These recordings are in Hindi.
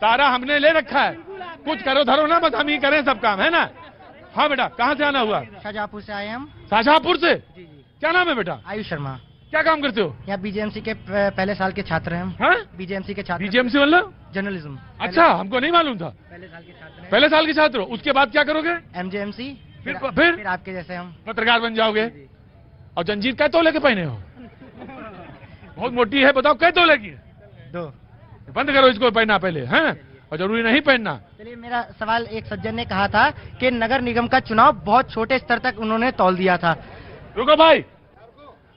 सारा हमने ले रखा है, कुछ करो धरो ना, बस हम ही करें सब काम, है ना। हाँ बेटा, कहाँ से आना हुआ? शाहजहाँपुर से आए हम। शाहजहाँपुर से? जी जी। क्या नाम है बेटा? आयुष शर्मा। क्या काम करते हो? यहाँ बीजेएमसी के पहले साल के छात्र हैं हम। हाँ? बीजेएमसी के छात्र। बीजेएमसी मतलब? जर्नलिज्म। अच्छा, हमको नहीं मालूम था। पहले साल के छात्र हैं। पहले साल के छात्र हो, उसके बाद क्या करोगे? एमजेएमसी। फिर आपके जैसे हम पत्रकार बन जाओगे। और जंजीर कै तोले के पहने हो? बहुत मोटी है, बताओ कै तोले की? 2। बंद करो इसको पहनना पहले, हैं? और जरूरी नहीं पहनना। चलिए, मेरा सवाल, एक सज्जन ने कहा था कि नगर निगम का चुनाव बहुत छोटे स्तर तक उन्होंने तौल दिया था। रुको भाई,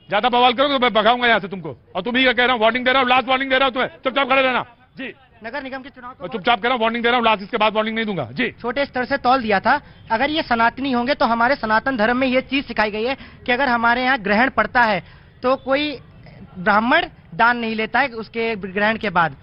ज्यादा बवाल करोगे तो मैं भगाऊंगा यहाँ से तुमको। और तुम ही क्या कह रहा हूँ, वार्निंग दे रहा हूँ, लास्ट वार्निंग दे रहा हूँ तुम्हें, चुपचाप खड़े रहना। जी, नगर निगम के चुनाव तो चुपचाप कह रहा हूँ, वार्निंग दे रहा हूँ, लास्ट इसके बाद वार्निंग नहीं दूंगा। जी, छोटे स्तर से तौल दिया था। अगर ये सनातनी होंगे तो हमारे सनातन धर्म में ये चीज सिखाई गई है कि अगर हमारे यहाँ ग्रहण पड़ता है तो कोई ब्राह्मण दान नहीं लेता है उसके ग्रहण के बाद।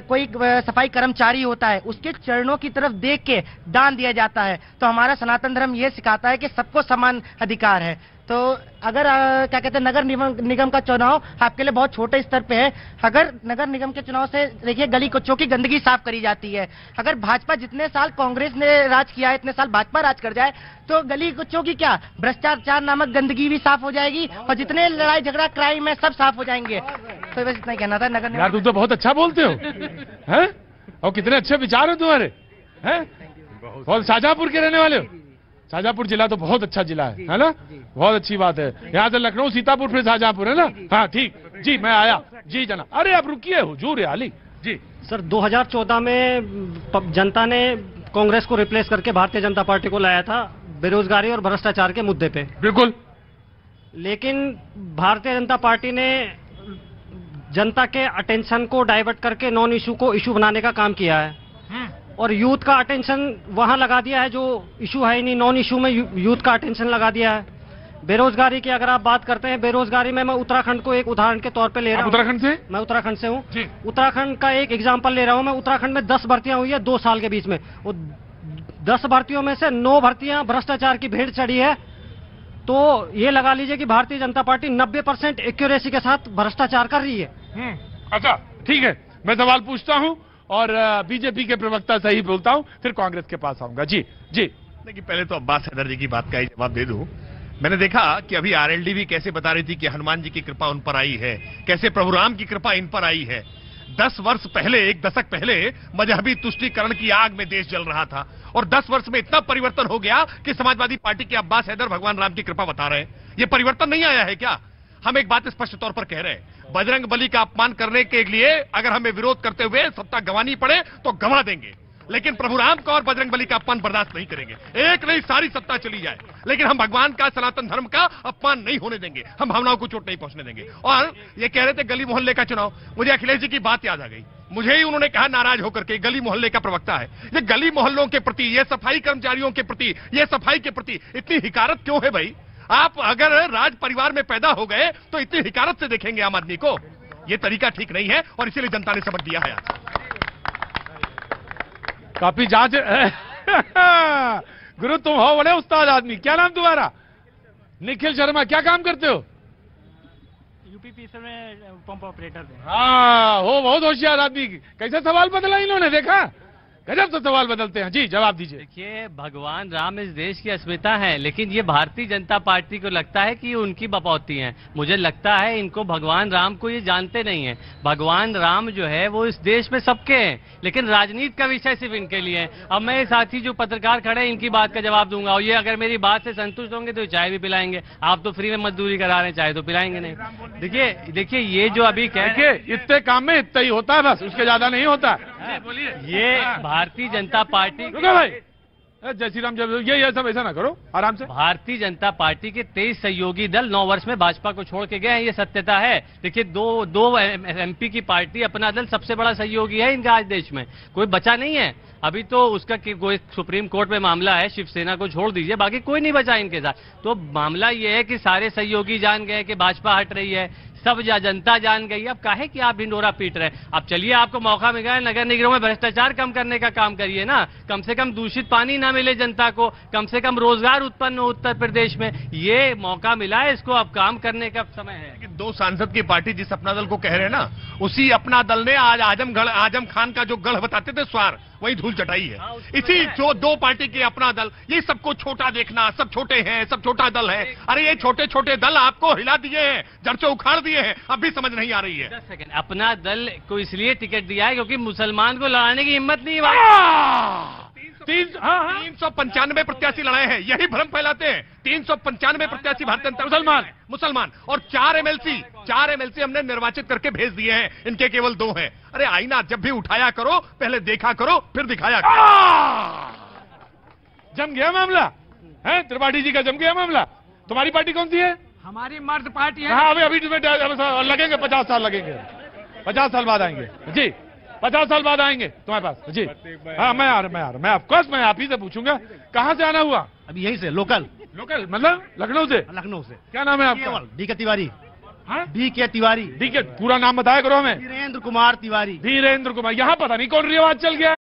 कोई सफाई कर्मचारी होता है, उसके चरणों की तरफ देख के दान दिया जाता है। तो हमारा सनातन धर्म ये सिखाता है कि सबको समान अधिकार है। तो अगर क्या कहते हैं, नगर निगम का चुनाव आपके लिए बहुत छोटे स्तर पे है। अगर नगर निगम के चुनाव से देखिए गली कुचों की गंदगी साफ करी जाती है। अगर भाजपा जितने साल कांग्रेस ने राज किया है, इतने साल भाजपा राज कर जाए तो गली कुचों की क्या भ्रष्टाचार नामक गंदगी भी साफ हो जाएगी और जितने लड़ाई झगड़ा क्राइम है सब साफ हो जाएंगे। तो बस इतना ही कहना था। नगर निगम। यार तुम तो बहुत अच्छा बोलते हो, हैं? और कितने अच्छे विचार हो तुम्हारे, हैं? बहुत शाहजहाँपुर के रहने वाले हो? शाहजहाँपुर जिला तो बहुत अच्छा जिला है ना? बहुत अच्छी बात है। यहाँ से लखनऊ, सीतापुर, फिर शाहजहाँपुर, है ना? हाँ ठीक जी, मैं आया जी जना। अरे आप रुकिए, हुजूर है अली जी। सर, 2014 में जनता ने कांग्रेस को रिप्लेस करके भारतीय जनता पार्टी को लाया था बेरोजगारी और भ्रष्टाचार के मुद्दे पे। बिल्कुल। लेकिन भारतीय जनता पार्टी ने जनता के अटेंशन को डाइवर्ट करके नॉन इशू को इशू बनाने का काम किया है और यूथ का अटेंशन वहां लगा दिया है जो इशू है ही नहीं। नॉन इशू में यूथ का अटेंशन लगा दिया है। बेरोजगारी की अगर आप बात करते हैं, बेरोजगारी में मैं उत्तराखंड को एक उदाहरण के तौर पे ले रहा हूँ। उत्तराखंड से? मैं उत्तराखंड से हूँ। उत्तराखंड का एक एग्जांपल ले रहा हूँ मैं। उत्तराखंड में 10 भर्तियां हुई है 2 साल के बीच में। 10 भर्तियों में से 9 भर्तियां भ्रष्टाचार की भेंट चढ़ी है। तो ये लगा लीजिए कि भारतीय जनता पार्टी 90% एक्यूरेसी के साथ भ्रष्टाचार कर रही है। अच्छा ठीक है, मैं सवाल पूछता हूँ और बीजेपी के प्रवक्ता सही बोलता हूँ, फिर कांग्रेस के पास आऊंगा। जी जी। देखिए, पहले तो अब्बास हैदर जी की बात का ही जवाब दे दूं। मैंने देखा कि अभी आरएलडी भी कैसे बता रही थी कि हनुमान जी की कृपा उन पर आई है, कैसे प्रभु राम की कृपा इन पर आई है। 10 वर्ष पहले, 1 दशक पहले मजहबी तुष्टीकरण की आग में देश जल रहा था और 10 वर्ष में इतना परिवर्तन हो गया कि समाजवादी पार्टी के अब्बास हैदर भगवान राम की कृपा बता रहे हैं। ये परिवर्तन नहीं आया है क्या? हम एक बात स्पष्ट तौर पर कह रहे हैं, बजरंग बली का अपमान करने के लिए अगर हमें विरोध करते हुए सत्ता गंवानी पड़े तो गंवा देंगे, लेकिन प्रभु राम का और बजरंग बली का अपमान बर्दाश्त नहीं करेंगे। एक नहीं, सारी सत्ता चली जाए, लेकिन हम भगवान का, सनातन धर्म का अपमान नहीं होने देंगे। हम भावनाओं को चोट नहीं पहुंचने देंगे। और ये कह रहे थे गली मोहल्ले का चुनाव, मुझे अखिलेश जी की बात याद आ गई। मुझे ही उन्होंने कहा नाराज होकर के, गली मोहल्ले का प्रवक्ता है, ये गली मोहल्लों के प्रति, ये सफाई कर्मचारियों के प्रति, ये सफाई के प्रति इतनी हिकारत क्यों है भाई? आप अगर राज परिवार में पैदा हो गए तो इतनी हिकारत से देखेंगे आम आदमी को? ये तरीका ठीक नहीं है और इसीलिए जनता ने सबक दिया है आज। काफी जांच गुरु तुम हो बड़े उस्ताद आदमी। क्या नाम तुम्हारा? निखिल शर्मा। क्या काम करते हो? यूपीपीएससी में पंप ऑपरेटर थे। हाँ, हो बहुत होशियार आदमी। कैसा सवाल बदला इन्होंने, देखा? गजब तो सवाल बदलते हैं। जी जवाब दीजिए। देखिए, भगवान राम इस देश की अस्मिता है, लेकिन ये भारतीय जनता पार्टी को लगता है कि ये उनकी बपौती हैं। मुझे लगता है इनको भगवान राम को ये जानते नहीं है। भगवान राम जो है वो इस देश में सबके हैं, लेकिन राजनीति का विषय सिर्फ इनके लिए है। अब मैं ये साथी जो पत्रकार खड़े हैं इनकी बात का जवाब दूंगा और ये अगर मेरी बात से संतुष्ट होंगे तो चाय भी पिलाएंगे। आप तो फ्री में मजदूरी करा रहे हैं, चाय तो पिलाएंगे नहीं। देखिए ये जो अभी कह इतने काम में इतना ही होता है, बस उसके ज्यादा नहीं होता। ये भारतीय जनता पार्टी भाई जय श्री राम, जब ये सब ऐसा ना करो, आराम से। भारतीय जनता पार्टी के 23 सहयोगी दल 9 वर्ष में भाजपा को छोड़ के गए हैं, ये सत्यता है। देखिए, दो एमपी की पार्टी, अपना दल सबसे बड़ा सहयोगी है इनका आज देश में, कोई बचा नहीं है। अभी तो उसका कोई सुप्रीम कोर्ट में मामला है, शिवसेना को छोड़ दीजिए, बाकी कोई नहीं बचा इनके साथ। तो मामला ये है कि सारे सहयोगी जान गए कि भाजपा हट रही है, सब जनता जान गई। अब काहे कि आप ढिंडोरा पीट रहे हैं। अब चलिए, आपको मौका मिल गया है, नगर निगमों में भ्रष्टाचार कम करने का काम करिए ना। कम से कम दूषित पानी ना मिले जनता को, कम से कम रोजगार उत्पन्न हो उत्तर प्रदेश में। ये मौका मिला है, इसको अब काम करने का समय है। कि दो सांसद की पार्टी जिस अपना दल को कह रहे हैं ना, उसी अपना दल ने आज आजम खान का जो गढ़ बताते थे स्वार, वही धूल चटाई है। इसी जो दो पार्टी के अपना दल, ये सबको छोटा देखना, सब छोटे हैं, सब छोटा दल है। अरे ये छोटे छोटे दल आपको हिला दिए हैं, जड़ से उखाड़ दिए हैं, अब भी समझ नहीं आ रही है। 10 सेकंड, अपना दल को इसलिए टिकट दिया है क्योंकि मुसलमान को लड़ाने की हिम्मत नहीं है। 395 प्रत्याशी लड़ाए हैं, यही भ्रम फैलाते हैं। 395 प्रत्याशी भारतीय जनता मुसलमान और 4 एमएलसी हमने निर्वाचित करके भेज दिए हैं, इनके केवल 2 हैं। अरे आईना जब भी उठाया करो, पहले देखा करो, फिर दिखाया करो। जम गया मामला है, त्रिपाठी जी का जम गया मामला। तुम्हारी पार्टी कौन सी है? हमारी मर्द पार्टी है। हाँ, अभी तुम्हें लगेंगे 50 साल लगेंगे, 50 साल बाद आएंगे जी, 50 साल बाद आएंगे तुम्हारे पास जी। हाँ, मैं ऑफकोर्स मैं आप ही से पूछूंगा, कहाँ से आना हुआ? अभी यही से लोकल मतलब लखनऊ से। क्या नाम है आपका? DK तिवारी। हाँ? DK तिवारी। ठीक है, पूरा नाम बताया करो हमें। धीरेन्द्र कुमार तिवारी। धीरेन्द्र कुमार। यहाँ पता नहीं कौन रिवाज चल गया।